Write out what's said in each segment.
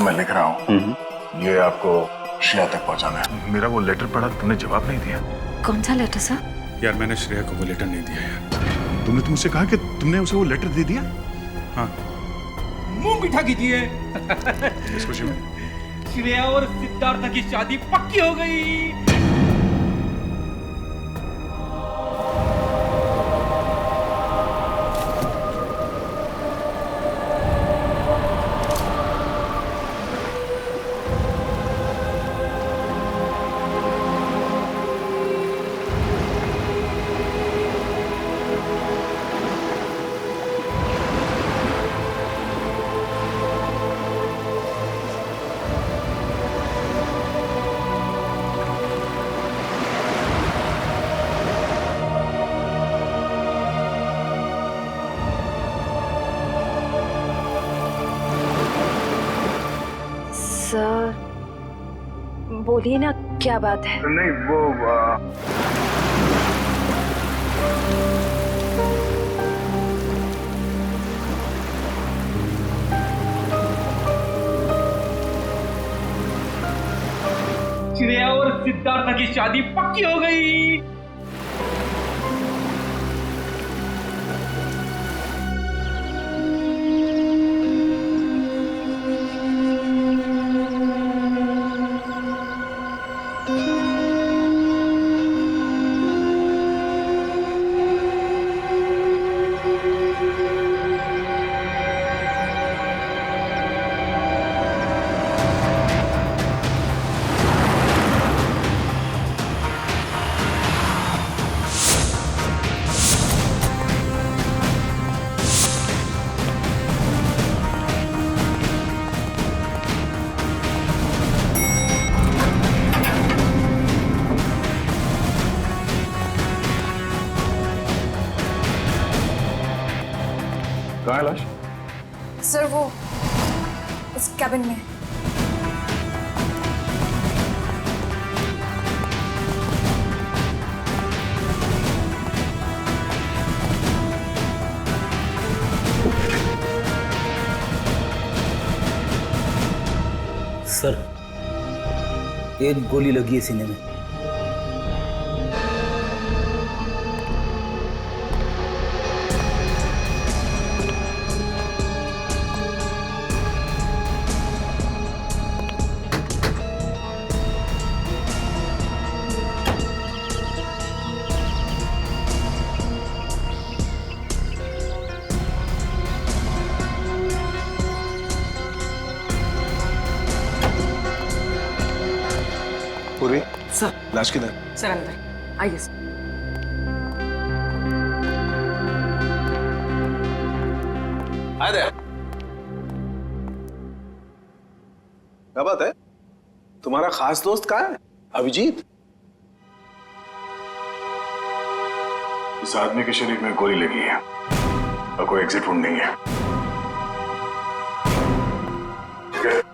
मैं लिख रहा हूँ ये आपको श्रेया तक पहुँचाना है। मेरा वो लेटर पढ़ा, तुमने जवाब नहीं दिया। कौन सा लेटर सर? यार मैंने श्रेया को वो लेटर नहीं दिया यार। तुमने तुमसे कहा कि तुमने उसे वो लेटर दे दिया? हाँ। मुंह मीठा कीजिए। इस खुशी में श्रेया और सिद्धार्थ की शादी पक्की हो गई। सर बोलिए ना, क्या बात है? नहीं वो श्रेया और सिद्धार्थ की शादी पक्की हो गई। कहाँ है लाश? सर वो इस कैबिन में। सर एक गोली लगी है सीने में। पूरी सर। लाश किधर? सर अंदर आइए सर। Hi there. क्या बात है? तुम्हारा खास दोस्त कहाँ है? अभिजीत? इस आदमी के शरीर में गोली लगी है और कोई एग्जिट वुंड नहीं है।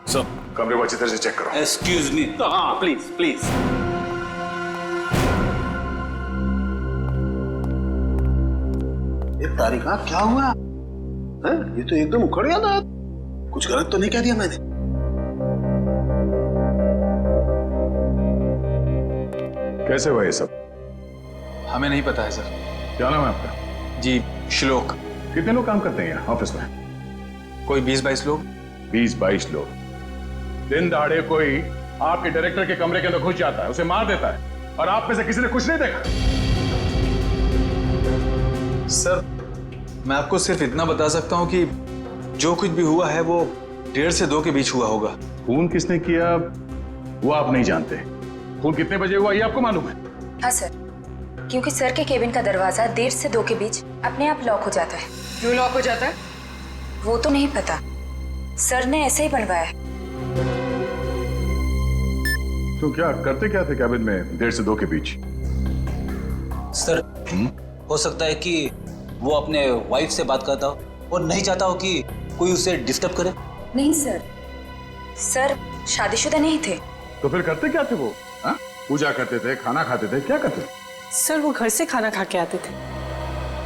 सर कमरे को अच्छी तरह से चेक करो। Excuse me. हाँ प्लीज प्लीज। ये तारिका क्या हुआ है? ये तो एकदम उखड़ गया था। कुछ गलत तो नहीं कह दिया मैंने? कैसे हुआ ये सब? हमें नहीं पता है सर। क्या नाम है आपका? जी श्लोक। कितने लोग काम करते हैं यहाँ ऑफिस में? कोई 20-22 लोग। 20-22 लोग। दिन दहाड़े कोई आपके डायरेक्टर के कमरे के अंदर घुस जाता है, उसे मार देता है, और आप में से किसी ने कुछ नहीं देखा? सर मैं आपको सिर्फ इतना बता सकता हूँ कि जो कुछ भी हुआ है वो 1:30 से 2 के बीच हुआ होगा। खून किसने किया वो आप नहीं जानते। खून कितने बजे हुआ ये आपको मालूम है? हाँ सर, क्योंकि सर के केबिन का दरवाजा 1:30 से 2 के बीच अपने आप लॉक हो जाता है। क्यों लॉक हो जाता है? वो तो नहीं पता, सर ने ऐसे ही बनवाया है। तो क्या करते क्या थे कैबिन में 1:30 से 2 के बीच? सर हो सकता है कि वो अपने वाइफ से बात करता हो और नहीं चाहता हो कि कोई उसे डिस्टर्ब करे। नहीं सर, सर शादीशुदा नहीं थे। तो फिर करते क्या थे वो? हाँ? पूजा करते थे, खाना खाते थे, क्या करते थे? सर वो घर से खाना खा के आते थे।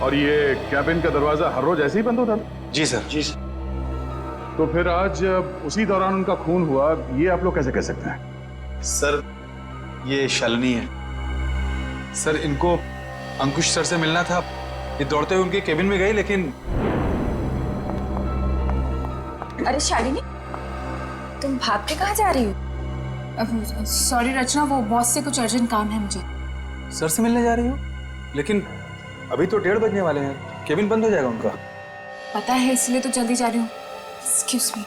और ये कैबिन का दरवाजा हर रोज ऐसे ही बंद होता था? जी सर। जी सर। तो फिर आज उसी दौरान उनका खून हुआ, ये आप लोग कैसे कह सकते हैं? सर ये शालिनी है। सर इनको अंकुश सर से मिलना था। ये दौड़ते हुए उनके केबिन में गई, लेकिन अरे शालिनी, तुम भाग के कहाँ जा रही हो? सॉरी रचना, वो बॉस से कुछ अर्जेंट काम है मुझे। सर से मिलने जा रही हो? लेकिन अभी तो 1:30 बजने वाले हैं, केबिन बंद हो जाएगा उनका। पता है, इसलिए तो जल्दी जा रही हूँ। Excuse me.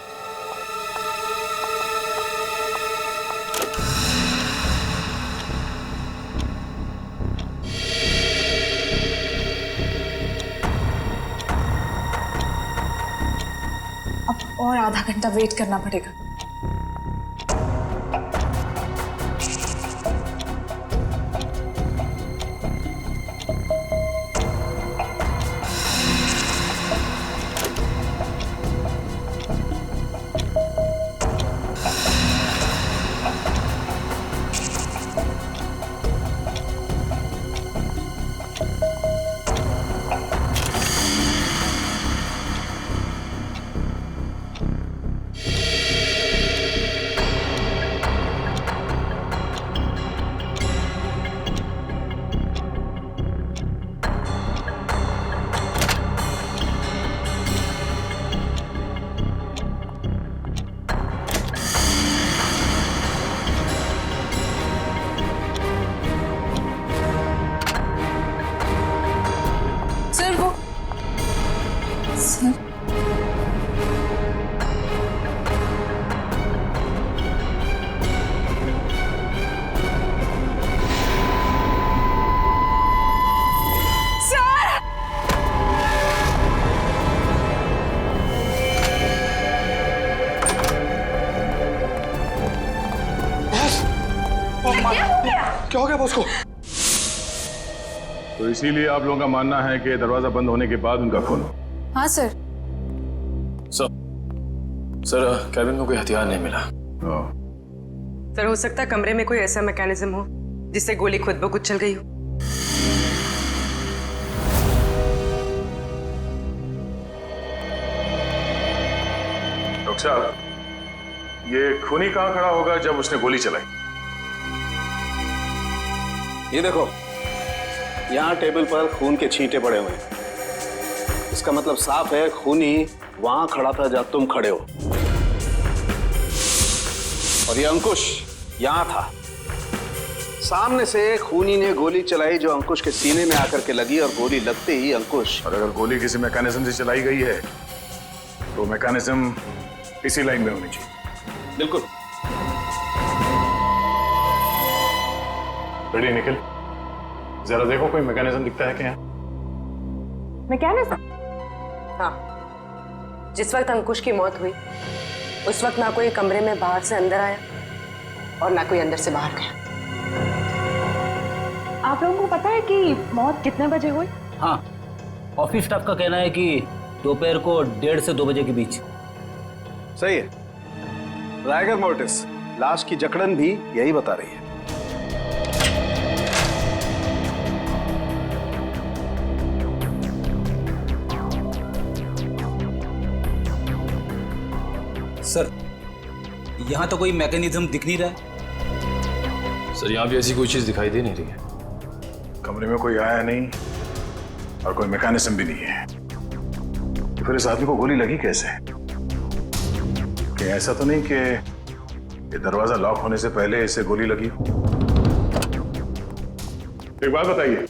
अब और आधा घंटा वेट करना पड़ेगा। सर वो सर क्या हो गया बॉस को? तो इसीलिए आप लोगों का मानना है कि दरवाजा बंद होने के बाद उनका खून हो? हाँ सर। सर कैबिन में कोई हथियार नहीं मिला। सर हो सकता है कमरे में कोई ऐसा मैकेनिज्म हो जिससे गोली खुद ब खुद चल गई हो। डॉक्टर साहब, ये खूनी कहाँ खड़ा होगा जब उसने गोली चलाई? ये देखो, यहाँ टेबल पर खून के छींटे पड़े हुए हैं। इसका मतलब साफ है, खूनी वहां खड़ा था जब तुम खड़े हो। और ये अंकुश यहां था। सामने से खूनी ने गोली चलाई जो अंकुश के सीने में आकर के लगी, और गोली लगते ही अंकुश। और अगर गोली किसी मैकेनिज्म से चलाई गई है तो मैकेनिज्म इसी लाइन में होनी चाहिए। बिल्कुल। रेडी निखिल, जरा देखो कोई मैकेनिज्म दिखता है क्या? मैकेनिज्म? हाँ, जिस वक्त अंकुश की मौत हुई उस वक्त ना कोई कमरे में बाहर से अंदर आया और ना कोई अंदर से बाहर गया। आप लोगों को पता है कि मौत कितने बजे हुई? हाँ, ऑफिस स्टाफ का कहना है कि दोपहर को 1:30 से 2 बजे के बीच। सही है। राइगर मोर्टिस लाश की जकड़न भी यही बता रही है। सर यहाँ तो कोई मैकेनिज्म दिख नहीं रहा है। सर यहाँ भी ऐसी कोई चीज दिखाई दे नहीं रही है। कमरे में कोई आया नहीं और कोई मैकेनिज्म भी नहीं है, तो फिर इस आदमी को गोली लगी कैसे? कि ऐसा तो नहीं कि ये दरवाजा लॉक होने से पहले इसे गोली लगी हो? एक बात बताइए,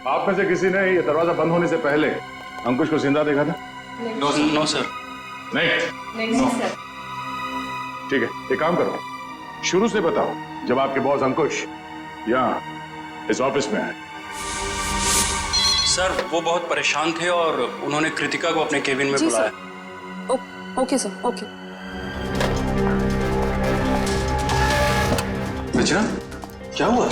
आप में से किसी ने ये दरवाजा बंद होने से पहले अंकुश को जिंदा देखा था? No sir. नहीं सर। ठीक है, एक काम करो, शुरू से बताओ जब आपके बॉस अंकुश यहाँ इस ऑफिस में आए। सर वो बहुत परेशान थे और उन्होंने कृतिका को अपने केबिन में बुलाया। Okay sir, okay. रचना, क्या हुआ?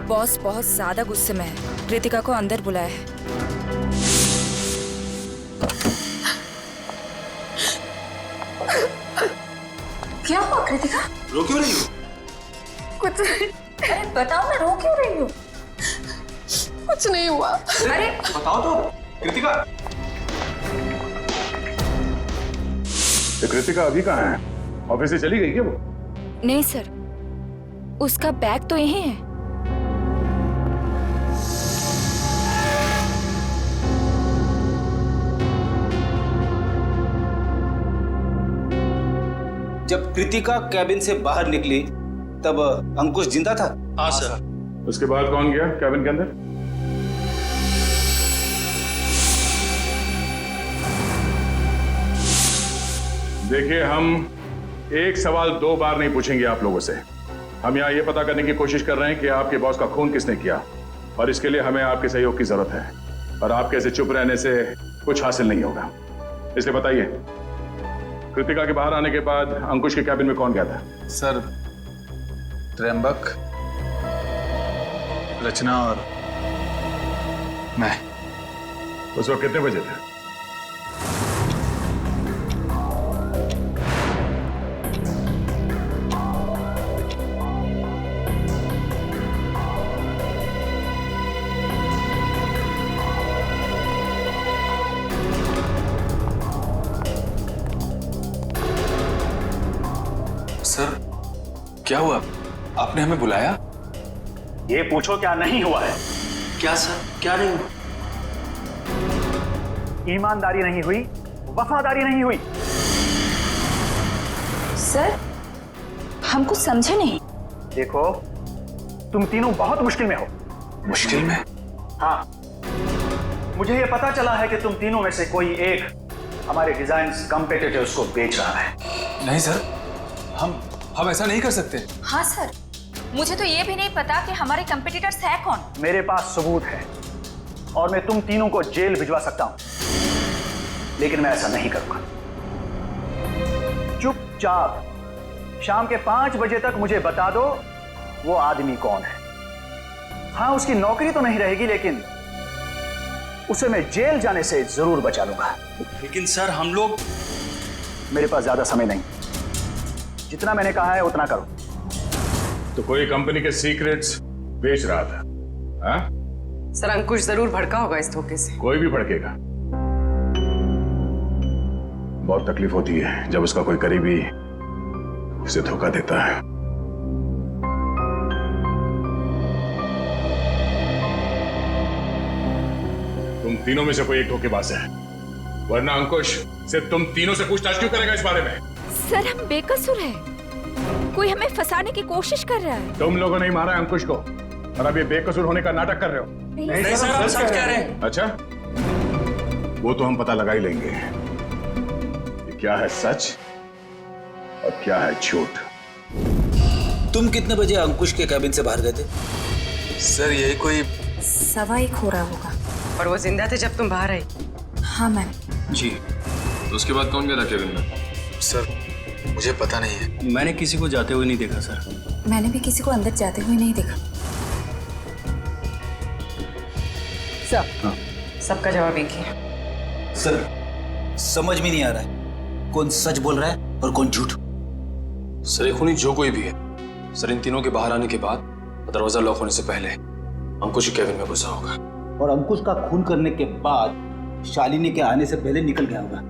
बॉस बहुत ज्यादा गुस्से में है, कृतिका को अंदर बुलाया है। क्या हुआ कृतिका? रो क्यों रही हो? कुछ नहीं। अरे बताओ ना, रो क्यों रही हो? कुछ नहीं हुआ। अरे बताओ तो कृतिका। ये कृतिका अभी कहाँ है? ऑफिस से चली गई क्या वो? नहीं सर, उसका बैग तो यहीं है। जब कृतिका कैबिन से बाहर निकली तब अंकुश जिंदा था? हाँ सर। उसके बाद कौन गया कैबिन के अंदर? देखिए, हम एक सवाल 2 बार नहीं पूछेंगे आप लोगों से। हम यहाँ ये पता करने की कोशिश कर रहे हैं कि आपके बॉस का खून किसने किया, और इसके लिए हमें आपके सहयोग की जरूरत है। और आपके ऐसे चुप रहने से कुछ हासिल नहीं होगा। इसलिए बताइए, कृतिका के बाहर आने के बाद अंकुश के कैबिन में कौन गया था? सर, त्र्यंबक, रचना और मैं। उस वक्त कितने बजे थे? सर, क्या हुआ? आपने हमें बुलाया? ये पूछो क्या नहीं हुआ है। क्या सर, क्या नहीं हुआ? ईमानदारी नहीं हुई, वफादारी नहीं हुई। सर, हम कुछ समझे नहीं। देखो, तुम तीनों बहुत मुश्किल में हो। मुश्किल में? हाँ, मुझे ये पता चला है कि तुम तीनों में से कोई एक हमारे डिजाइन कंपेटिटर्स को बेच रहा है। नहीं सर, हम ऐसा नहीं कर सकते। हाँ सर, मुझे तो ये भी नहीं पता कि हमारे कंपटीटर्स है कौन। मेरे पास सबूत है और मैं तुम तीनों को जेल भिजवा सकता हूं, लेकिन मैं ऐसा नहीं करूंगा। चुपचाप शाम के 5 बजे तक मुझे बता दो वो आदमी कौन है। हाँ, उसकी नौकरी तो नहीं रहेगी, लेकिन उसे मैं जेल जाने से जरूर बचा लूंगा। लेकिन सर, हम लोग... मेरे पास ज्यादा समय नहीं, जितना मैंने कहा है उतना करो। तो कोई कंपनी के सीक्रेट्स बेच रहा था? हाँ? सर, अंकुश जरूर भड़का होगा इस धोखे से। कोई भी भड़केगा। बहुत तकलीफ होती है जब उसका कोई करीबी उसे धोखा देता है। तुम तीनों में से कोई एक धोखेबाज है, वरना अंकुश सिर्फ तुम तीनों से पूछताछ क्यों करेगा इस बारे में? सर, हम बेकसूर हैं। कोई हमें फंसाने की कोशिश कर रहा है। तुम लोगों ने मारा है अंकुश को, और अब ये बेकसूर होने का नाटक कर रहे हो। नहीं सर, हम सच कह रहे हैं। अच्छा, वो तो हम पता लगा ही लेंगे कि क्या है सच और क्या है झूठ। तुम कितने बजे अंकुश के कैबिन से बाहर गए थे? सर, यही कोई 1:15 हो रहा होगा। और वो जिंदा थे जब तुम बाहर आई? हाँ मैम। जी, तो उसके बाद कौन गया था कैबिन में? सर, मुझे पता नहीं है। मैंने किसी को जाते हुए नहीं देखा सर। मैंने भी किसी को अंदर जाते हुए नहीं देखा। सबका जवाब एक ही है। सर, समझ में नहीं आ रहा है कौन सच बोल रहा है और कौन झूठ। सर, ये खूनी जो कोई भी है, सर इन तीनों के बाहर आने के बाद दरवाजा लॉक होने से पहले अंकुश के कैबिन में घुसा होगा। और अंकुश का खून करने के बाद शालिनी के आने से पहले निकल गया होगा।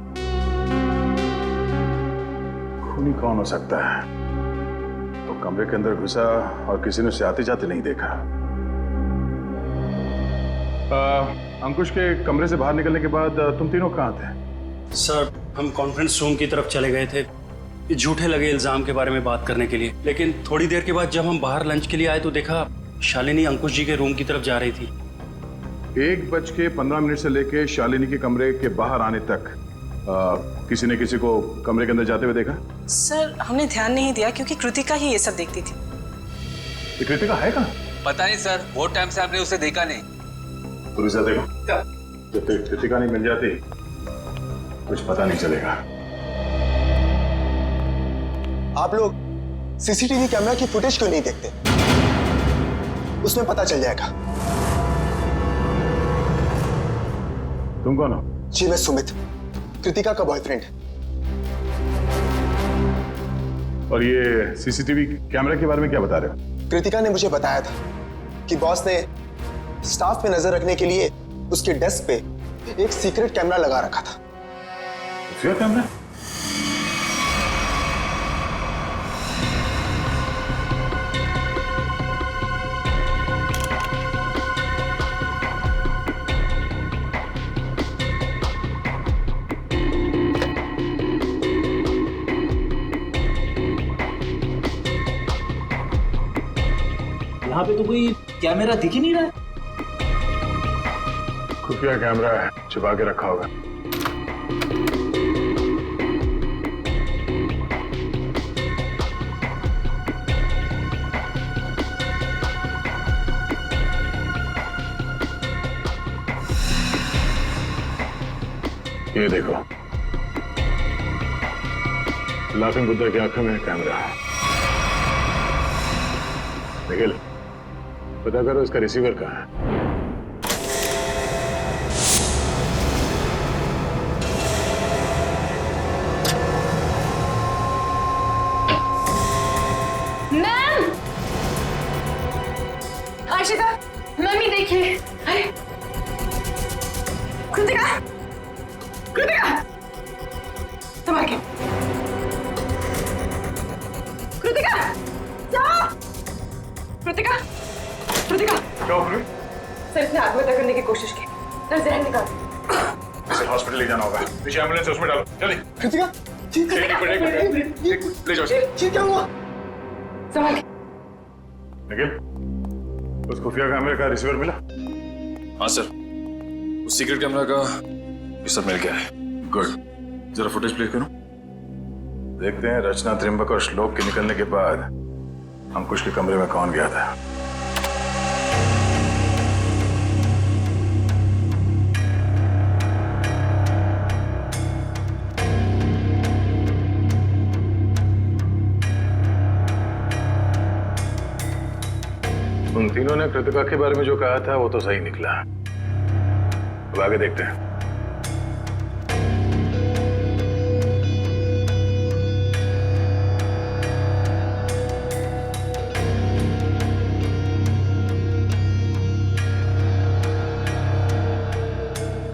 खूनी कौन हो सकता है? तो कमरे के अंदर घुसा और किसी ने उसे आते जाते नहीं देखा। अंकुश के कमरे से बाहर निकलने के बाद तुम तीनों कहाँ थे? सर, हम कॉन्फ्रेंस रूम की तरफ चले गए थे ये झूठे लगे इल्जाम के बारे में बात करने के लिए। लेकिन थोड़ी देर के बाद जब हम बाहर लंच के लिए आए तो देखा शालिनी अंकुश जी के रूम की तरफ जा रही थी। 1:15 से लेके शालिनी के कमरे के बाहर आने तक किसी ने किसी को कमरे के अंदर जाते हुए देखा? सर, हमने ध्यान नहीं दिया क्योंकि कृतिका ही ये सब देखती थी। ये कृतिका है कहाँ? पता नहीं सर, बहुत टाइम से आपने उसे देखा नहीं। पूरी से देखो, जब तक कृतिका नहीं मिल जाती कुछ पता नहीं चलेगा। आप लोग सीसीटीवी कैमरा की फुटेज क्यों नहीं देखते? उसमें पता चल जाएगा। तुम कौन हो? जी, मैं सुमित, कृतिका का बॉयफ्रेंड। और ये सीसीटीवी कैमरा के बारे में क्या बता रहे हो? कृतिका ने मुझे बताया था कि बॉस ने स्टाफ पे नजर रखने के लिए उसके डेस्क पे एक सीक्रेट कैमरा लगा रखा था। कैमरा? यहाँ पे तो कोई कैमरा दिख ही नहीं रहा है। खुफिया कैमरा है, छुपा के रखा होगा। ये देखो, लाफिंग बुद्धा की आंखों में कैमरा है। निखिल, पता करो इसका रिसीवर कहाँ है। मैम, आशिका, मम्मी देखिए। अरे कृतिका, कृतिका, संभाल के। कृतिका, जाओ। कृतिका, कृतिका। क्या हो गया? सर इसने आत्महत्या करने की कोशिश की। सर जहर निकाल। इसे हॉस्पिटल ले जाना होगा। पीछे एम्बुलेंस है, उसमें डालो जल्दी। कृतिका, एक मिनट ले जाओ। क्या हुआ? संभाल के। निखिल, उस खुफिया कैमरे का रिसीवर मिला? हाँ सर, उस सीक्रेट कैमरा का ये सब मिल गया है। गुड, जरा फुटेज प्ले करो। देखते हैं रचना, त्रिंबक और श्लोक के निकलने के बाद अंकुश के कमरे में कौन गया था। उन तीनों ने कृतिका के बारे में जो कहा था वो तो सही निकला। अब आगे देखते हैं।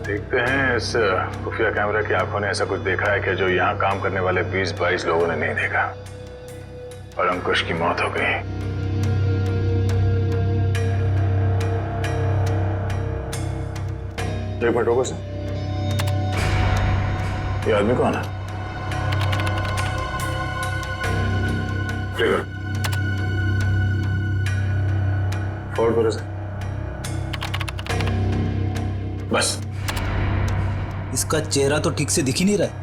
देखते हैं इस खुफिया कैमरा की आंखों ने ऐसा कुछ देखा है कि जो यहाँ काम करने वाले 20-22 लोगों ने नहीं देखा, और अंकुश की मौत हो गई। एक मिनट होगा सर, ये आदमी कौन है? फॉरवर्ड करो सर। बस, इसका चेहरा तो ठीक से दिख ही नहीं रहा है।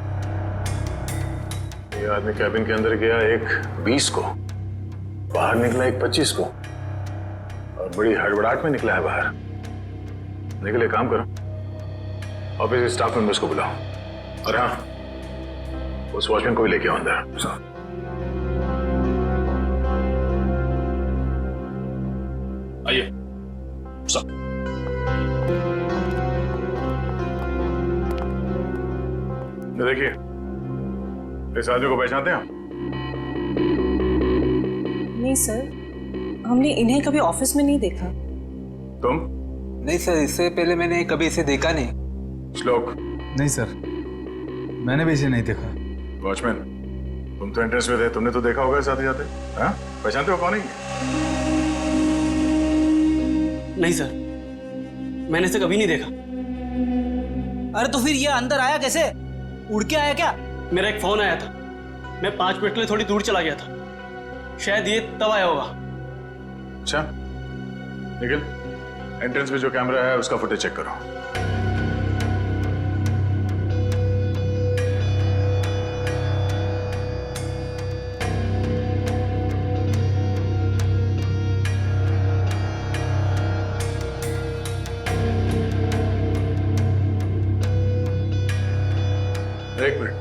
ये आदमी कैबिन के अंदर गया एक 20 को, बाहर निकला एक 25 को, और बड़ी हड़बड़ाहट में निकला है बाहर। निकले, काम करो, ऑफिस स्टाफ मेंबर्स को बुलाओ, और हाँ, उस वॉचमैन को भी लेके आओ अंदर। आइए सर। देखिए, इस आदमी को पहचानते हैं आप? नहीं सर, हमने इन्हें कभी ऑफिस में नहीं देखा। तुम? नहीं सर, इससे पहले मैंने कभी इसे देखा नहीं। श्लोक? नहीं सर, मैंने भी इसे नहीं देखा। वॉचमैन, तुम तो एंट्रेंस में थे, तुमने तो देखा होगा साथ ही जाते। हाँ, पहचानते हो कौन है? नहीं सर, मैंने इसे कभी नहीं देखा। अरे तो फिर ये अंदर आया कैसे? उड़ के आया क्या? मेरा एक फोन आया था, मैं 5 मिनट के लिए थोड़ी दूर चला गया था, शायद ये तब आया होगा। अच्छा, निखिल, एंट्रेंस में जो कैमरा है उसका फुटेज चेक करो। एक मिनट,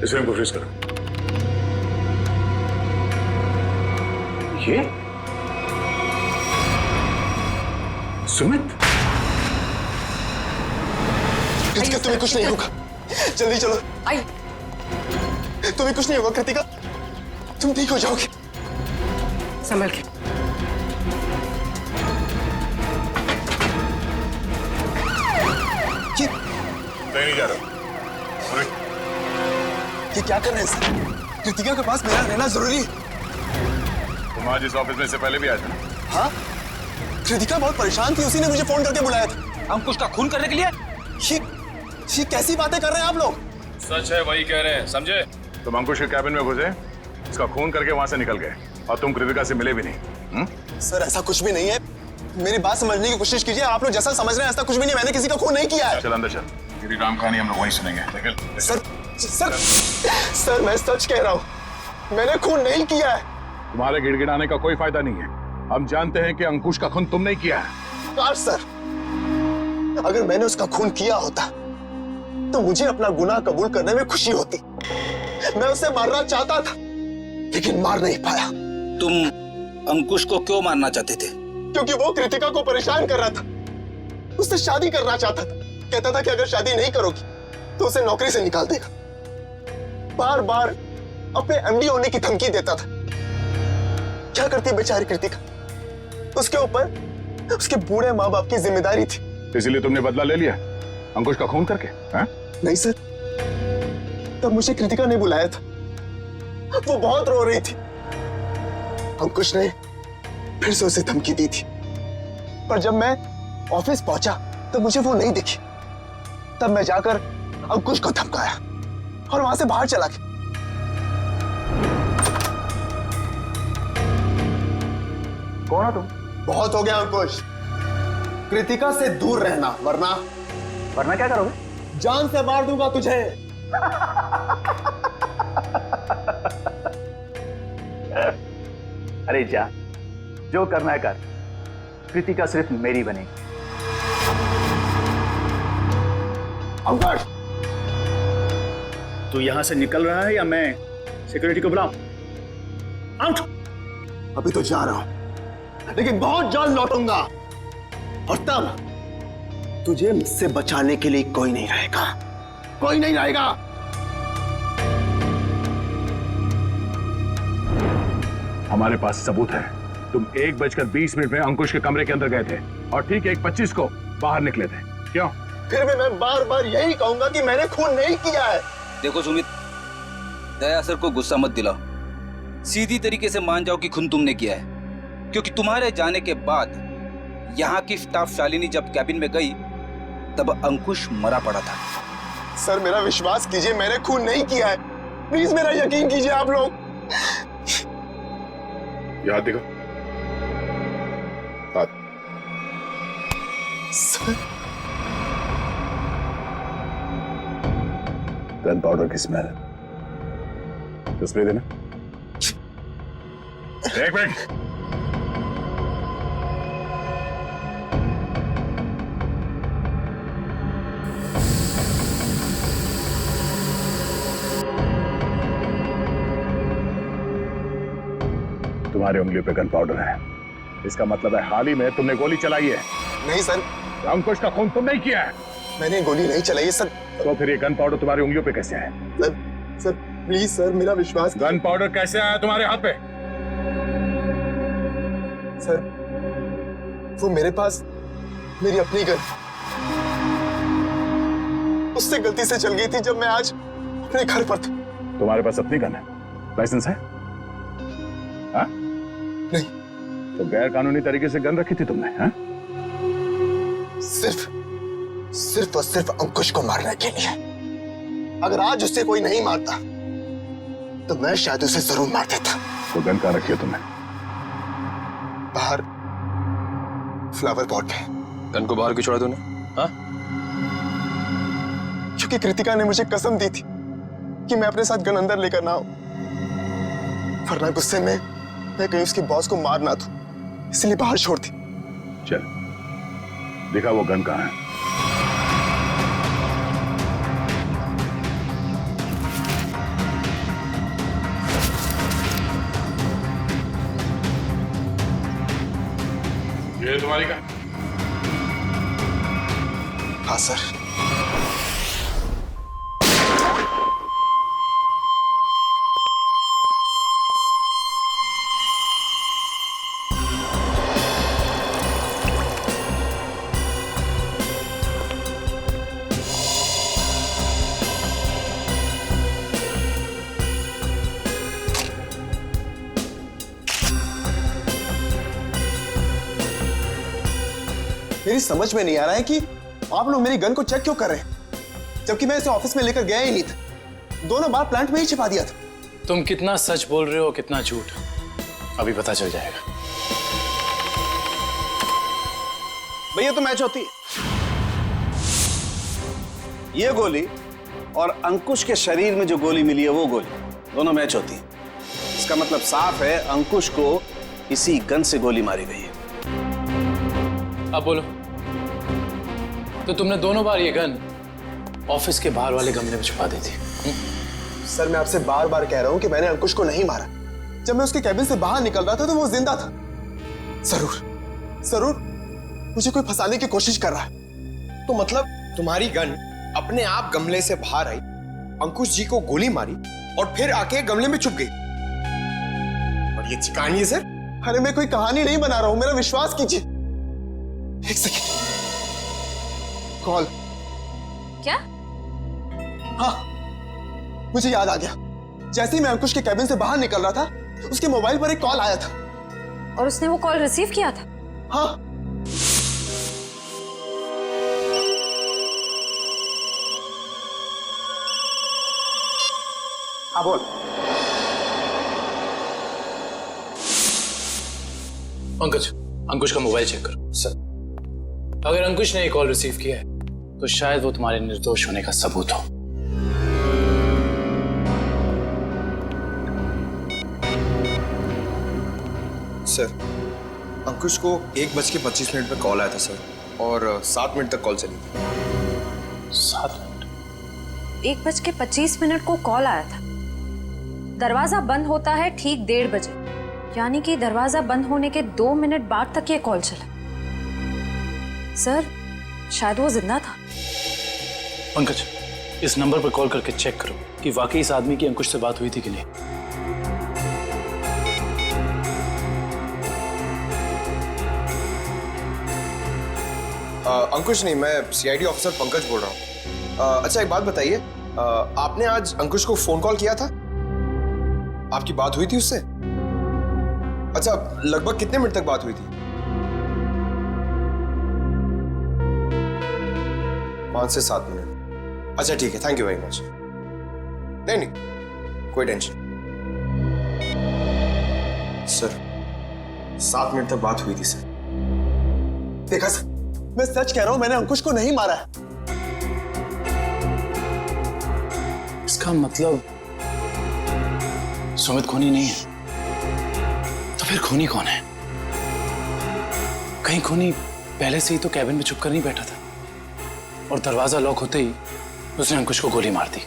इस फ्रेम को फ्रीज करो। ये सुमित? कृतिका, तुम्हें कुछ नहीं होगा, जल्दी चलो। आई, तुम्हें कुछ नहीं होगा कृतिका, तुम ठीक हो जाओगे। संभल के। नहीं जा रहा। ये क्या कर रहे हैं सर? कृतिका के पास मेरा रहना जरूरी है। तुम आज इस ऑफिस में से पहले भी आए थे ना? हाँ, कृतिका बहुत परेशान थी, उसी ने मुझे फोन करके बुलाया था। अंकुश का खून करने के लिए? ये कैसी बातें कर रहे हैं आप लोग? सच है, वही कह रहे हैं, समझे? तुम अंकुश के कैबिन में घुसे, इसका खून करके वहां से निकल गए, और तुम कृतिका से मिले भी नहीं। सर ऐसा कुछ भी नहीं है, मेरी बात समझने की कोशिश कीजिए। आप लोग जैसा समझ रहे हैं ऐसा कुछ भी नहीं, मैंने किसी का खून नहीं किया है। चल अंदर चल, तेरी राम कहानी हम लोग वहीं सुनेंगे। निकल। सर मैं सच कह रहा हूँ, मैंने खून नहीं किया है। तुम्हारे गिड़गिड़ाने का कोई फायदा नहीं है। हम जानते हैं कि अंकुश का खून तुम नहीं किया है। काश सर, अगर मैंने उसका खून किया होता तो मुझे अपना गुनाह कबूल करने में खुशी होती। मैं उसे मारना चाहता था लेकिन मार नहीं पाया। तुम अंकुश को क्यों मारना चाहते थे? क्योंकि वो कृतिका को परेशान कर रहा था, उससे शादी करना चाहता था। कहता था कि अगर शादी नहीं करोगी तो उसे नौकरी से निकाल देगा। बार बार अपने एमडी होने की धमकी देता था। क्या करती बेचारी कृतिका, उसके ऊपर उसके बूढ़े माँ बाप की जिम्मेदारी थी। इसलिए तुमने बदला ले लिया अंकुश का खून करके? नहीं सर, तब मुझे कृतिका ने बुलाया था, वो बहुत रो रही थी। अंकुश ने फिर से उसे धमकी दी थी, पर जब मैं ऑफिस पहुंचा तब मुझे वो नहीं दिखी। तब मैं जाकर अंकुश को धमकाया और वहां से बाहर चला गया। कौन हो तुम? बहुत हो गया अंकुश, कृतिका से दूर रहना, वरना क्या करोगे? जान से मार दूंगा तुझे। अरे जा, जो करना है कर। कृतिका सिर्फ मेरी बनेगी। अंकुश, तू यहां से निकल रहा है या मैं सिक्योरिटी को बुलाऊं? आउट। अभी तो जा रहा हूं लेकिन बहुत जल्द लौटूंगा, और तब तुझे मुझसे बचाने के लिए कोई नहीं रहेगा, कोई नहीं रहेगा। हमारे पास सबूत है। तुम 1:20 में अंकुश के कमरे के अंदर गए थे और ठीक 1:25 को बाहर निकले थे। क्यों? फिर भी मैं बार बार यही कहूंगा कि मैंने खून नहीं किया है। देखो सुमित, दया सर को गुस्सा मत दिलाओ। सीधी तरीके से मान जाओ कि खून तुमने किया है, क्योंकि तुम्हारे जाने के बाद यहाँ की स्टाफ शालिनी जब कैबिन में गई तब अंकुश मरा पड़ा था। सर मेरा विश्वास कीजिए, मैंने खून नहीं किया है। प्लीज मेरा यकीन कीजिए आप लोग। याद देखो। सर, गन पाउडर की स्मेल। स्प्रे देना। एक मिनट। तुम्हारी उंगलियों पे गन पाउडर है, इसका मतलब है हाल ही में तुमने गोली चलाई है। नहीं सर, अंकुश का खून तुम नहीं किया है। मैंने गोली नहीं चलाई सर। तो फिर ये गन पाउडर तुम्हारी उंगलियों पे कैसे आया? सर प्लीज सर, मेरा विश्वास। गन पाउडर कैसे आया तुम्हारे हाथ पे? सर वो मेरे पास मेरी अपनी गन, उससे गलती से चल गई थी जब मैं आज अपने घर पर था। तुम्हारे पास अपनी गन है? लाइसेंस है? हाँ? नहीं। तो गैर कानूनी तरीके से गन रखी थी तुमने? हाँ? सिर्फ और सिर्फ अंकुश को मारने के लिए। अगर आज उससे कोई नहीं मारता तो मैं शायद उसे जरूर मार देता। तो गन कहाँ रखी है तुमने? बाहर फ्लावर पॉट में। गन को बाहर क्यों छोड़ा तूने? हाँ? क्योंकि कृतिका ने मुझे कसम दी थी कि मैं अपने साथ गन अंदर लेकर ना आऊं, वरना गुस्से में मैं कहीं उसके बॉस को मार ना दूं, इसलिए बाहर छोड़ दी। चल दिखा वो गन कहाँ है। ये तुम्हारी गन? हाँ सर। मेरी समझ में नहीं आ रहा है कि आप लोग मेरी गन को चेक क्यों कर रहे हैं, जबकि मैं इसे ऑफिस में लेकर गया ही नहीं था। दोनों बार प्लांट में ही छिपा दिया था। तुम कितना सच बोल रहे हो कितना झूठ, अभी पता चल जाएगा। भैया तो मैच होती है। ये गोली और अंकुश के शरीर में जो गोली मिली है वो गोली, दोनों मैच होती है। इसका मतलब साफ है अंकुश को इसी गन से गोली मारी गई है। अब बोलो, तो तुमने दोनों बार ये गन ऑफिस के बाहर वाले गमले में छुपा दी थी? सर मैं आपसे बार बार कह रहा हूं कि मैंने अंकुश को नहीं मारा। जब मैं उसके कैबिन से बाहर निकल रहा था तो वो जिंदा था। जरूर मुझे कोई फंसाने की कोशिश कर रहा है। तो मतलब तुम्हारी गन अपने आप गमले से बाहर आई, अंकुश जी को गोली मारी और फिर आके गमले में छुप गई। और ये कहानी है सर? अरे मैं कोई कहानी नहीं बना रहा हूं, मेरा विश्वास कीजिए। एक सेकंड, कॉल। क्या? हाँ, मुझे याद आ गया। जैसे ही मैं अंकुश के कैबिन से बाहर निकल रहा था, उसके मोबाइल पर एक कॉल आया था। और उसने वो कॉल रिसीव किया था? हाँ। हाँ बोल। अंकुश का मोबाइल चेक करो। सर अगर अंकुश ने ये कॉल रिसीव किया है तो शायद वो तुम्हारे निर्दोष होने का सबूत हो। सर अंकुश को 1:25 पे कॉल आया था सर, और 7 मिनट तक कॉल चली थी। 7 मिनट? 1:25 को कॉल आया था। दरवाजा बंद होता है ठीक 1:30 बजे, यानी कि दरवाजा बंद होने के 2 मिनट बाद तक ये कॉल चला। सर शायद वो जिंदा था। पंकज, इस नंबर पर कॉल करके चेक करो कि वाकई इस आदमी की अंकुश से बात हुई थी कि नहीं। अंकुश नहीं, मैं सीआईडी ऑफिसर पंकज बोल रहा हूँ। अच्छा एक बात बताइए, आपने आज अंकुश को फोन कॉल किया था? आपकी बात हुई थी उससे? अच्छा, लगभग कितने मिनट तक बात हुई थी? 5 से 7 मिनट। अच्छा ठीक है, थैंक यू वेरी मच। नहीं कोई टेंशन। सर 7 मिनट तक बात हुई थी सर। देखा सर, मैं सच कह रहा हूं, मैंने अंकुश को नहीं मारा है। इसका मतलब सुमित खूनी नहीं है। तो फिर खूनी कौन है? कहीं खूनी पहले से ही तो कैबिन में छुपकर नहीं बैठा था और दरवाजा लॉक होते ही उसने अंकुश को गोली मार दी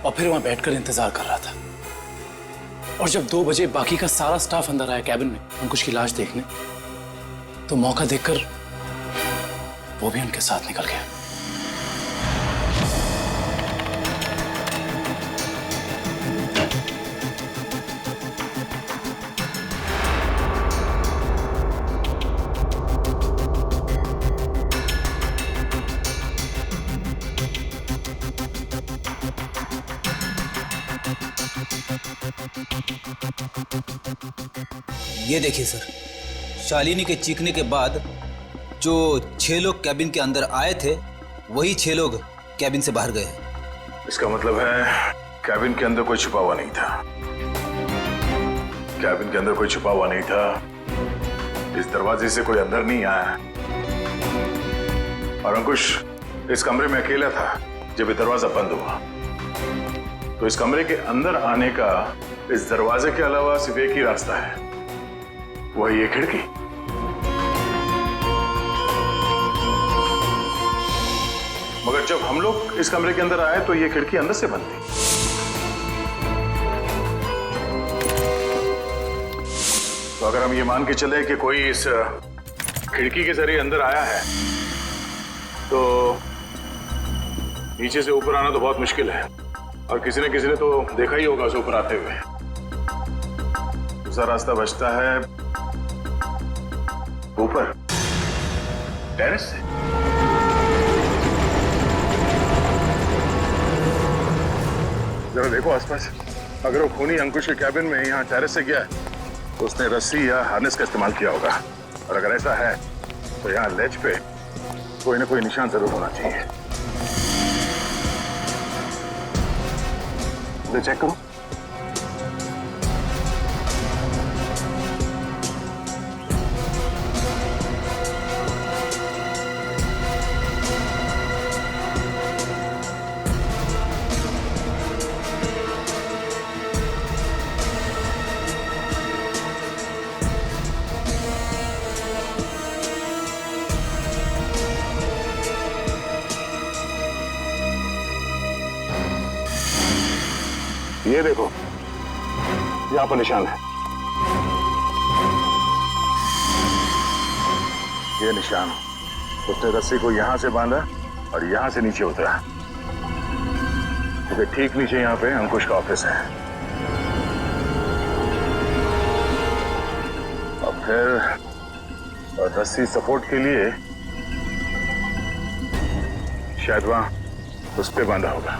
और फिर वहां बैठकर इंतजार कर रहा था। और जब 2 बजे बाकी का सारा स्टाफ अंदर आया कैबिन में अंकुश की लाश देखने, तो मौका देखकर वो भी उनके साथ निकल गया। ये देखिए सर, शालिनी के चीखने के बाद जो 6 लोग कैबिन के अंदर आए थे वही 6 लोग कैबिन से बाहर गए। इसका मतलब है कैबिन के अंदर कोई छुपा हुआ नहीं था। कैबिन के अंदर कोई छुपा हुआ नहीं था। इस दरवाजे से कोई अंदर नहीं आया और अंकुश इस कमरे में अकेला था जब ये दरवाजा बंद हुआ। तो इस कमरे के अंदर आने का इस दरवाजे के अलावा सिर्फ एक ही रास्ता है, वही ये खिड़की। मगर जब हम लोग इस कमरे के अंदर आए तो ये खिड़की अंदर से बंद थी। तो अगर हम ये मान के चले कि कोई इस खिड़की के जरिए अंदर आया है तो नीचे से ऊपर आना तो बहुत मुश्किल है और किसी ने तो देखा ही होगा उसे ऊपर आते हुए। दूसरा रास्ता बचता है ऊपर टेरेस से। जरा देखो आसपास, अगर वो खूनी अंकुश के कैबिन में यहाँ टेरेस से गया है तो उसने रस्सी या हार्नेस का इस्तेमाल किया होगा, और अगर ऐसा है तो यहाँ लेज पे कोई ना कोई निशान जरूर होना चाहिए। चेक करो। ये देखो, यहाँ पर निशान है। ये निशान, उसने रस्सी को यहां से बांधा और यहां से नीचे उतरा, क्योंकि ठीक नीचे यहाँ पे अंकुश का ऑफिस है। और फिर और रस्सी सपोर्ट के लिए शायद वहां उस पे बांधा होगा।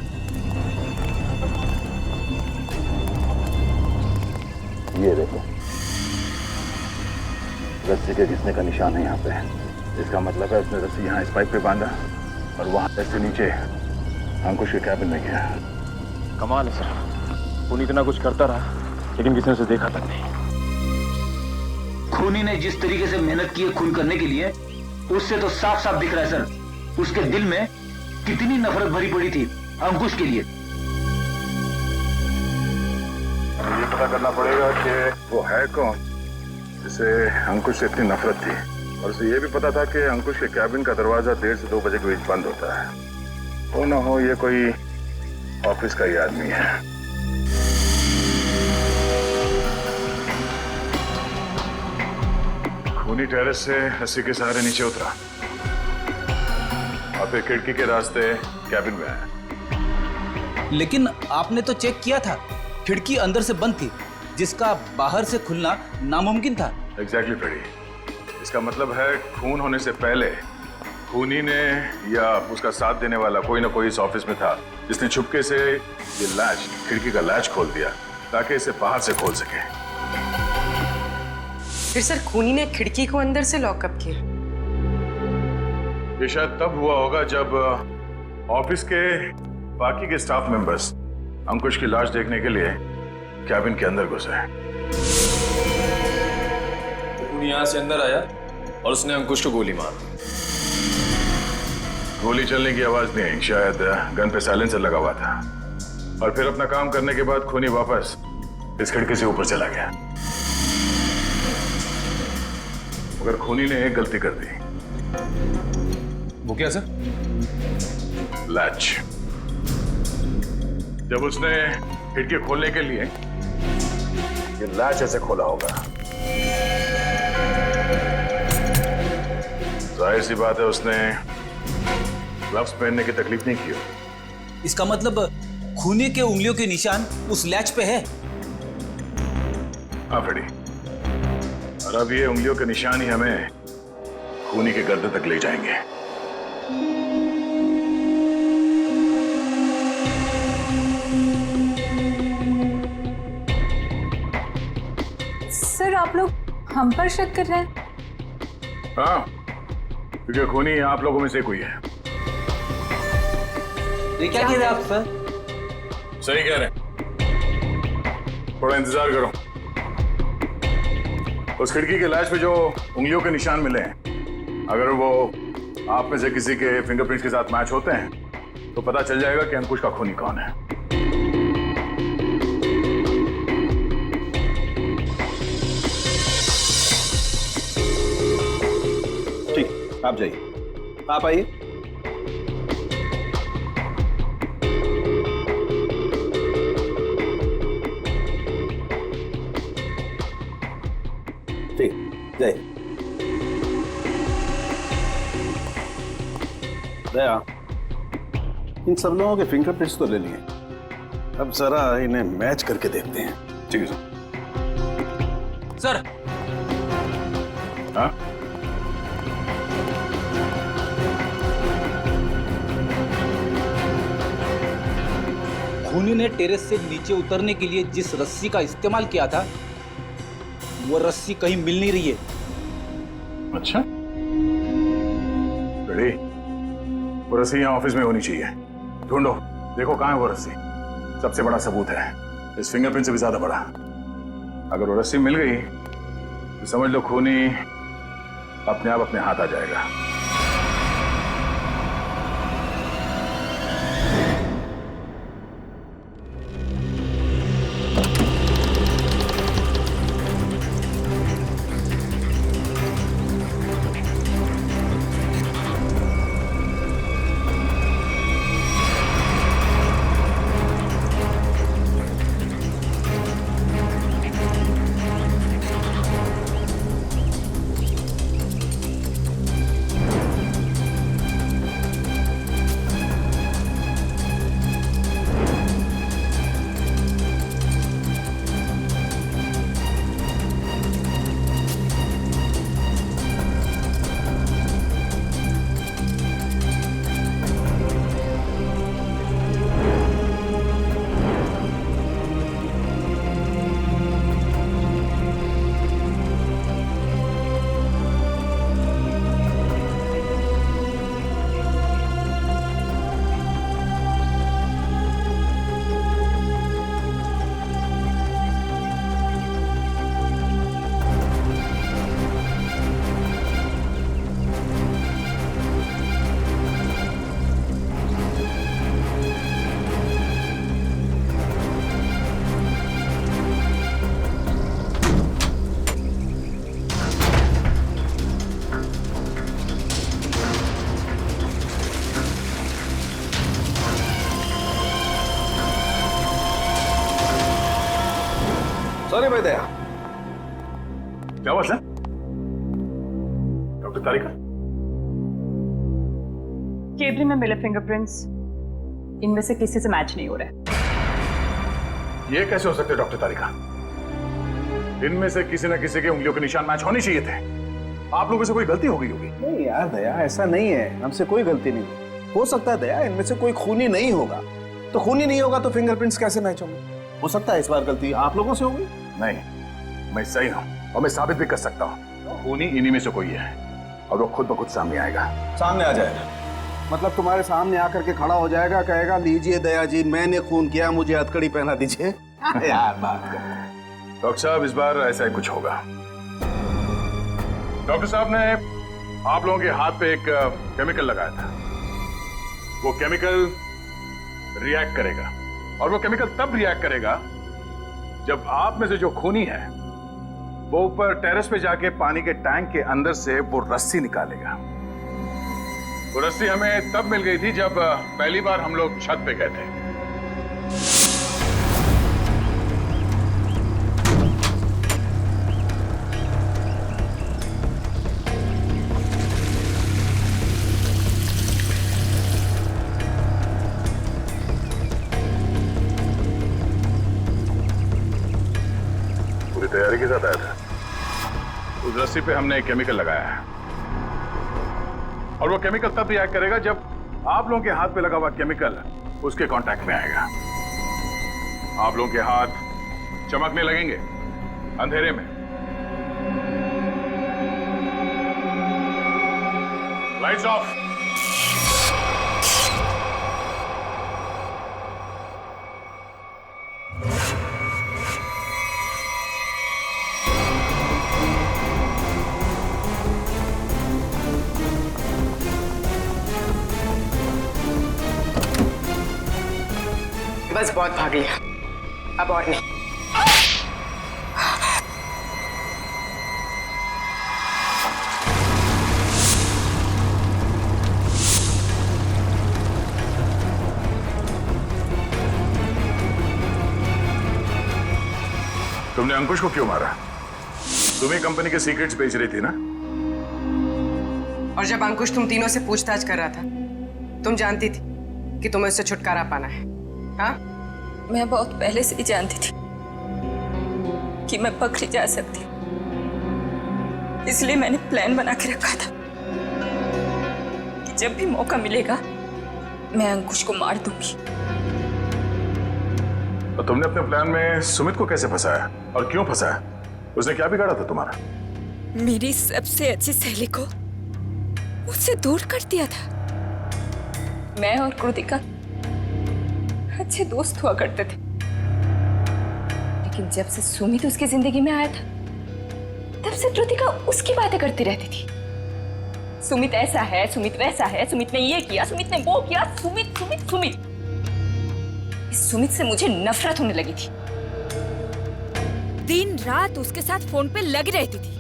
ये देखो, रस्सी के घिसने का निशान है यहाँ पे। इसका मतलब है उसने रस्सी यहाँ इस पाइप पे बांधा और वहां से नीचे अंकुश के कैबिन में गया। कमाल है सर, खूनी इतना कुछ करता रहा लेकिन किसी ने उसे देखा तक नहीं। खूनी ने जिस तरीके से मेहनत की है खून करने के लिए, उससे तो साफ साफ दिख रहा है सर, उसके दिल में कितनी नफरत भरी पड़ी थी अंकुश के लिए। ये पता करना पड़ेगा कि वो है कौन जिसे अंकुश से इतनी नफरत थी, और उसे ये भी पता था कि अंकुश के कैबिन का दरवाजा 1:30 से 2 बजे के बीच बंद होता है। वो ना हो ये कोई ऑफिस का ही आदमी है। खूनी टेरेस से रस्सी के सहारे नीचे उतरा और फिर खिड़की के रास्ते कैबिन में आया। लेकिन आपने तो चेक किया था, खिड़की अंदर से बंद थी, जिसका बाहर से खुलना नामुमकिन था। एग्जैक्टली फ्रेडी, इसका मतलब है खून होने से पहले खूनी ने या उसका साथ देने वाला कोई ना कोई इस ऑफिस में था, जिसने छुपके से ये लैच, खिड़की का लैच खोल दिया ताकि इसे बाहर से खोल सके। फिर सर खूनी ने खिड़की को अंदर से लॉकअप किया। ये शायद तब हुआ होगा जब ऑफिस के बाकी के स्टाफ मेंबर्स अंकुश की लाश देखने के लिए कैबिन के अंदर घुसे। खूनी यहाँ से अंदर आया और उसने अंकुश को गोली मार दी। गोली चलने की आवाज नहीं आई, शायद गन पे साइलेंसर लगा हुआ था। और फिर अपना काम करने के बाद खूनी वापस इस खिड़की से ऊपर चला गया। मगर खूनी ने एक गलती कर दी। वो क्या सर? लैच। जब उसने खिड़की खोलने के लिए ये लैच ऐसे खोला होगा, जाहिर सी बात है उसने ग्लव्स पहनने की तकलीफ नहीं की होगी। इसका मतलब खूनी के उंगलियों के निशान उस लैच पे है। हाँ फ्रेडी, और अब ये उंगलियों के निशान ही हमें खूनी के गर्दन तक ले जाएंगे। सर आप लोग हम पर शक कर रहे हैं? हाँ, क्योंकि खूनी आप लोगों में से कोई है। ये क्या कह रहे हैं आप सर? सही कह रहे हैं, थोड़ा इंतजार करो। उस खिड़की के लैच पे जो उंगलियों के निशान मिले हैं, अगर वो आप में से किसी के फिंगरप्रिंट्स के साथ मैच होते हैं तो पता चल जाएगा कि अंकुश का खूनी कौन है। ठीक, आप जाइए, आप आइए। ठीक, जाइए। दया, इन सब लोगों के फिंगरप्रिंट्स तो ले लिए, अब जरा इन्हें मैच करके देखते हैं। ठीक है सर। हाँ? खूनी ने टेरेस से नीचे उतरने के लिए जिस रस्सी का इस्तेमाल किया था, वो रस्सी कहीं मिल नहीं रही है। अच्छा, रेडी? वो रस्सी यहाँ ऑफिस में होनी चाहिए। ढूंढो, देखो कहाँ है वो रस्सी। सबसे बड़ा सबूत है, इस फिंगरप्रिंट से भी ज्यादा बड़ा। अगर वो रस्सी मिल गई तो समझ लो खूनी अपने आप अपने हाथ आ जाएगा। सॉरी भाई दया। क्या हुआ सर? डॉक्टर तारिका, केबिन में मिले फिंगरप्रिंट्स इनमें से किसी से मैच नहीं हो रहे। ये कैसे हो सकते डॉक्टर तारिका? इनमें से किसी न किसी के उंगलियों के निशान मैच होने चाहिए थे। आप लोगों से कोई गलती हो गई होगी। नहीं यार दया, ऐसा नहीं है, हमसे कोई गलती नहीं। हो सकता है दया इनमें से कोई खूनी नहीं होगा, तो खूनी नहीं होगा तो फिंगरप्रिंट्स कैसे मैच होंगे? हो सकता है इस बार गलती आप लोगों से होगी। नहीं, मैं सही हूं और मैं साबित भी कर सकता हूं। खूनी इन्हीं में से कोई है और वो खुद ब खुद सामने आएगा। सामने आ जाएगा मतलब तुम्हारे सामने आकर के खड़ा हो जाएगा, कहेगा लीजिए दया जी मैंने खून किया, मुझे हथकड़ी पहना दीजिए। यार बात कर। डॉक्टर साहब, इस बार ऐसा ही कुछ होगा। डॉक्टर साहब ने आप लोगों के हाथ पे एक केमिकल लगाया था। वो केमिकल रिएक्ट करेगा और वो केमिकल तब रिएक्ट करेगा जब आप में से जो खूनी है वो ऊपर टेरेस पे जाके पानी के टैंक के अंदर से वो रस्सी निकालेगा। वो रस्सी हमें तब मिल गई थी जब पहली बार हम लोग छत पे गए थे। पूरी तैयारी के साथ आया था। उस रस्सी पे हमने एक केमिकल लगाया है और वो केमिकल तब रिएक्ट करेगा जब आप लोगों के हाथ पे लगा हुआ केमिकल उसके कांटेक्ट में आएगा। आप लोगों के हाथ चमकने लगेंगे अंधेरे में। Lights off. बस बहुत भाग लिया, अब और नहीं। तुमने अंकुश को क्यों मारा? तुम्ही कंपनी के सीक्रेट्स बेच रही थी ना? और जब अंकुश तुम तीनों से पूछताछ कर रहा था, तुम जानती थी कि तुम्हें उससे छुटकारा पाना है। हाँ? मैं बहुत पहले से ही जानती थी कि मैं पकड़ी जा सकती, इसलिए मैंने प्लान बना के रखा था कि जब भी मौका मिलेगा मैं अंकुश को मार दूंगी। तो तुमने अपने प्लान में सुमित को कैसे फंसाया और क्यों फंसाया? उसने क्या बिगाड़ा था तुम्हारा? मेरी सबसे अच्छी सहेली को मुझसे दूर कर दिया था। मैं और कृतिका अच्छे दोस्त हुआ करते थे, लेकिन जब से सुमित उसकी जिंदगी में आया था तब से कृतिका उसकी बातें करती रहती थी। सुमित ऐसा है, सुमित वैसा है, सुमित ने ये किया, सुमित ने वो किया, सुमित सुमित सुमित। इस सुमित से मुझे नफरत होने लगी थी। दिन रात उसके साथ फोन पे लगी रहती थी।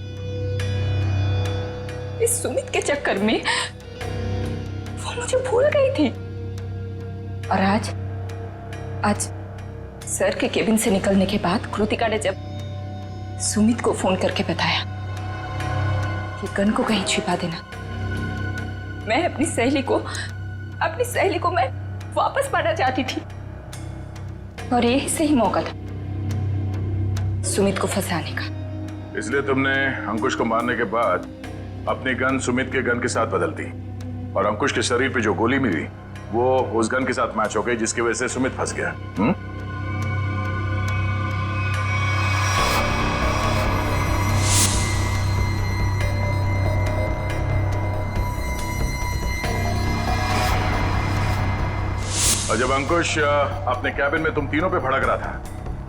इस सुमित के चक्कर में वो मुझे भूल गई थी। और आज सर के केबिन से निकलने के बाद कृतिका ने जब सुमित को फोन करके बताया कि गन को कहीं छिपा देना, मैं अपनी सहेली को मैं वापस पाना चाहती थी और यही सही मौका था सुमित को फंसाने का। इसलिए तुमने अंकुश को मारने के बाद अपनी गन सुमित के गन के साथ बदल दी और अंकुश के शरीर पे जो गोली मिली वो उस गन के साथ मैच हो गई, जिसकी वजह से सुमित फंस गया। और जब अंकुश अपने कैबिन में तुम तीनों पे भड़क रहा था,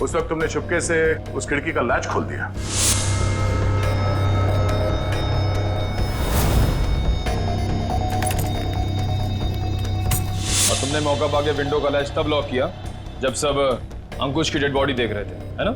उस वक्त तुमने चुपके से उस खिड़की का लैच खोल दिया। और तुमने मौका पाके विंडो का लैच तब लॉक किया जब सब अंकुश की डेड बॉडी देख रहे थे, है ना?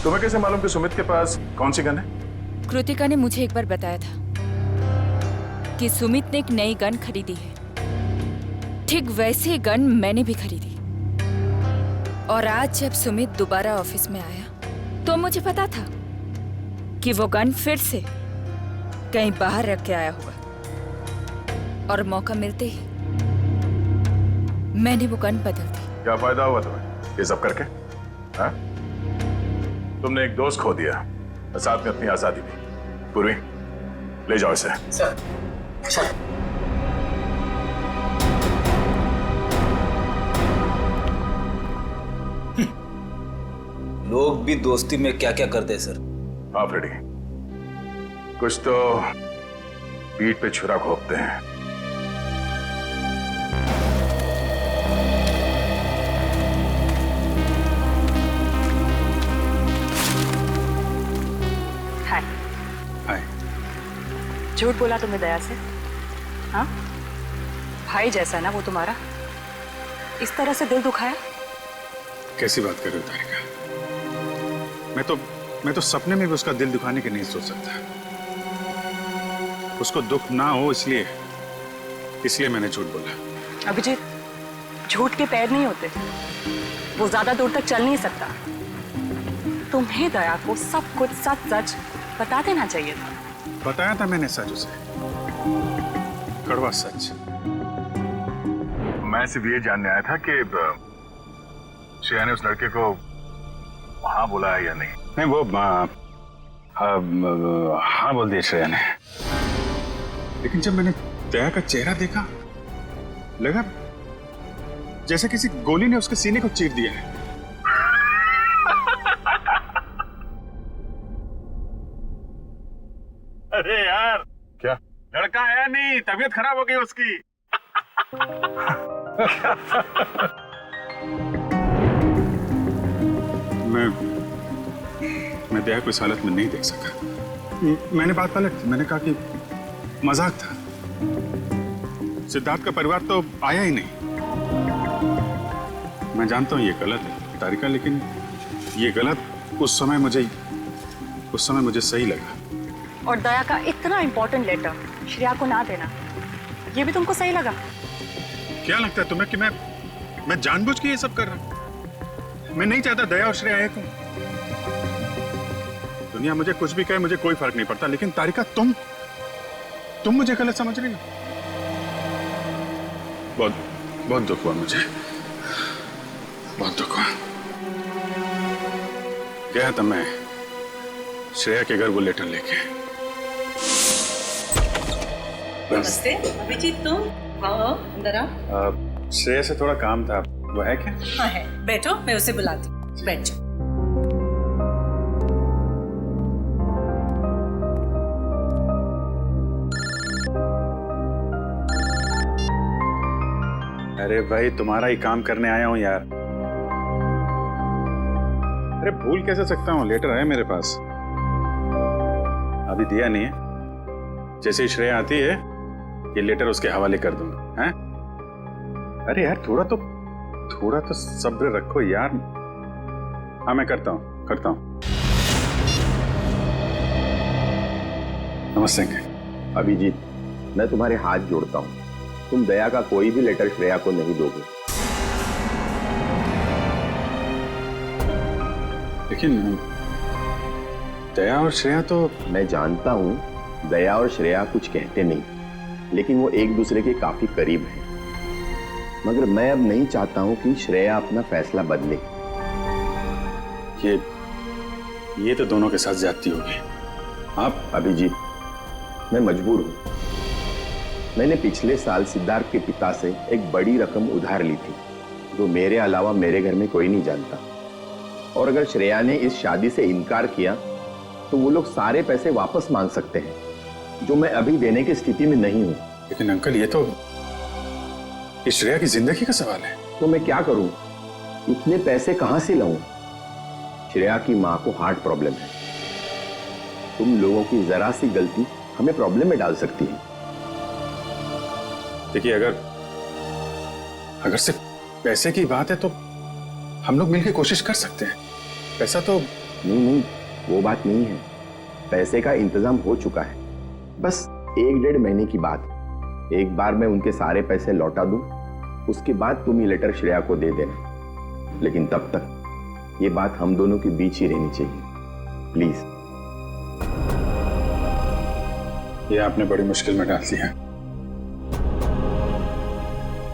तुम्हें कैसे मालूम कि सुमित के पास कौन सी गन है? कृतिका ने मुझे एक बार बताया था कि सुमित ने एक नई गन खरीदी है। ठीक वैसी गन मैंने भी खरीदी। और आज जब सुमित दोबारा ऑफिस में आया तो मुझे पता था कि वो गन फिर से कहीं बाहर रख के आया होगा। और मौका मिलते ही मैंने वो गन बदल दी। क्या फायदा हुआ तुम्हें ये सब करके? हाँ? तुमने एक दोस्त खो दिया और साथ में अपनी आजादी भी। पूर्वी, ले जाओ इसे। Sir, sir. लोग भी दोस्ती में क्या क्या करते हैं सर। हाँ फ्रेडी, कुछ तो पीठ पे छुरा घोंपते हैं। हाय। झूठ बोला तुमने दया से? हाँ, भाई जैसा ना वो तुम्हारा, इस तरह से दिल दुखाया? कैसी बात कर रहे हो तारिका? मैं तो सपने में भी उसका दिल दुखाने की नहीं सोच सकता। उसको दुख ना हो इसलिए मैंने झूठ बोला। अभिजीत, झूठ के पैर नहीं होते, वो ज्यादा दूर तक चल नहीं सकता। तुम्हें दया को सब कुछ सच सच बता देना चाहिए था। बताया था मैंने सच उसे, कड़वा सच। मैं सिर्फ ये जानने आया था कि श्रेया ने उस लड़के को हाँ बोला है या नहीं। नहीं, वो हाँ बोल दिया श्रेया ने। लेकिन जब मैंने दया का चेहरा देखा, लगा जैसे किसी गोली ने उसके सीने को चीर दिया है। अरे यार, क्या लड़का आया नहीं, तबीयत खराब हो गई उसकी। मैं दया को इस हालत में नहीं देख सका। मैंने बात पलट दी। मैंने कहा कि मजाक था। सिद्धार्थ का परिवार तो आया ही नहीं। मैं जानता हूं ये गलत है तारिका, लेकिन ये गलत उस समय मुझे सही लगा। और दया का इतना इंपॉर्टेंट लेटर श्रेया को ना देना, ये भी तुमको सही लगा? क्या लगता है तुम्हें कि मैं जानबूझ के ये सब कर रहा हूं? मैं नहीं चाहता दया और श्रेया एक हो। दुनिया मुझे कुछ भी कहे, मुझे कोई फर्क नहीं पड़ता, लेकिन तारिका तुम मुझे गलत समझ रही हो। बहुत दुख हुआ मुझे, बहुत दुख हुआ। गया था मैं श्रेया के घर वो लेटर लेके। नमस्ते अभिजीत, तुम? हाँ, अंदर आओ। श्रेया से थोड़ा काम था, वो है क्या? हाँ है, बैठो, मैं उसे बुलाती हूँ। बैठो। अरे भाई, तुम्हारा ही काम करने आया हूं यार। अरे भूल कैसे सकता हूं, लेटर है मेरे पास, अभी दिया नहीं है। जैसे ही श्रेया आती है ये लेटर उसके हवाले कर दूंगा। हैं? अरे यार थोड़ा तो सब्र रखो यार। हाँ मैं करता हूँ। नमस्ते। अभिजीत, मैं तुम्हारे हाथ जोड़ता हूँ, तुम दया का कोई भी लेटर श्रेया को नहीं दोगे। लेकिन दया और श्रेया तो... मैं जानता हूँ दया और श्रेया कुछ कहते नहीं, लेकिन वो एक दूसरे के काफी करीब हैं। मगर मैं अब नहीं चाहता हूँ कि श्रेया अपना फैसला बदले। ये तो दोनों के साथ ज्यादती होगी। आप? अभिजीत, मैं मजबूर हूँ। मैंने पिछले साल सिद्धार्थ के पिता से एक बड़ी रकम उधार ली थी, जो मेरे अलावा मेरे घर में कोई नहीं जानता। और अगर श्रेया ने इस शादी से इनकार किया तो वो लोग सारे पैसे वापस मांग सकते हैं, जो मैं अभी देने की स्थिति में नहीं हूं। लेकिन अंकल, ये तो श्रेया की जिंदगी का सवाल है। तो मैं क्या करूं? इतने पैसे कहां से लाऊं? श्रेया की मां को हार्ट प्रॉब्लम है। तुम लोगों की जरा सी गलती हमें प्रॉब्लम में डाल सकती है। देखिए, अगर सिर्फ पैसे की बात है तो हम लोग मिलकर कोशिश कर सकते हैं। पैसा तो नहीं, वो बात नहीं है। पैसे का इंतजाम हो चुका है, बस 1-1.5 महीने की बात है। एक बार मैं उनके सारे पैसे लौटा दूं, उसके बाद तुम ये लेटर श्रेया को दे देना। लेकिन तब तक ये बात हम दोनों के बीच ही रहनी चाहिए, प्लीज। ये आपने बड़ी मुश्किल में डाल दिया।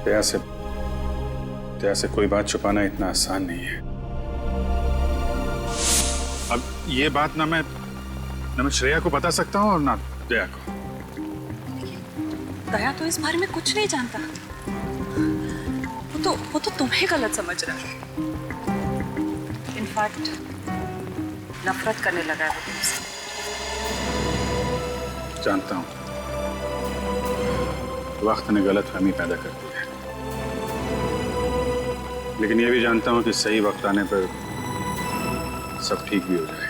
दया से कोई बात छुपाना इतना आसान नहीं है। अब ये बात ना मैं श्रेया को बता सकता हूँ और ना दया को। दया तो इस बारे में कुछ नहीं जानता। वो तो तुम्हें गलत समझ रहा है। इनफैक्ट नफरत करने लगा है वो तुमसे। जानता हूँ, वक्त ने गलतफहमी पैदा कर दी है, लेकिन ये भी जानता हूँ कि सही वक्त आने पर सब ठीक भी हो जाए।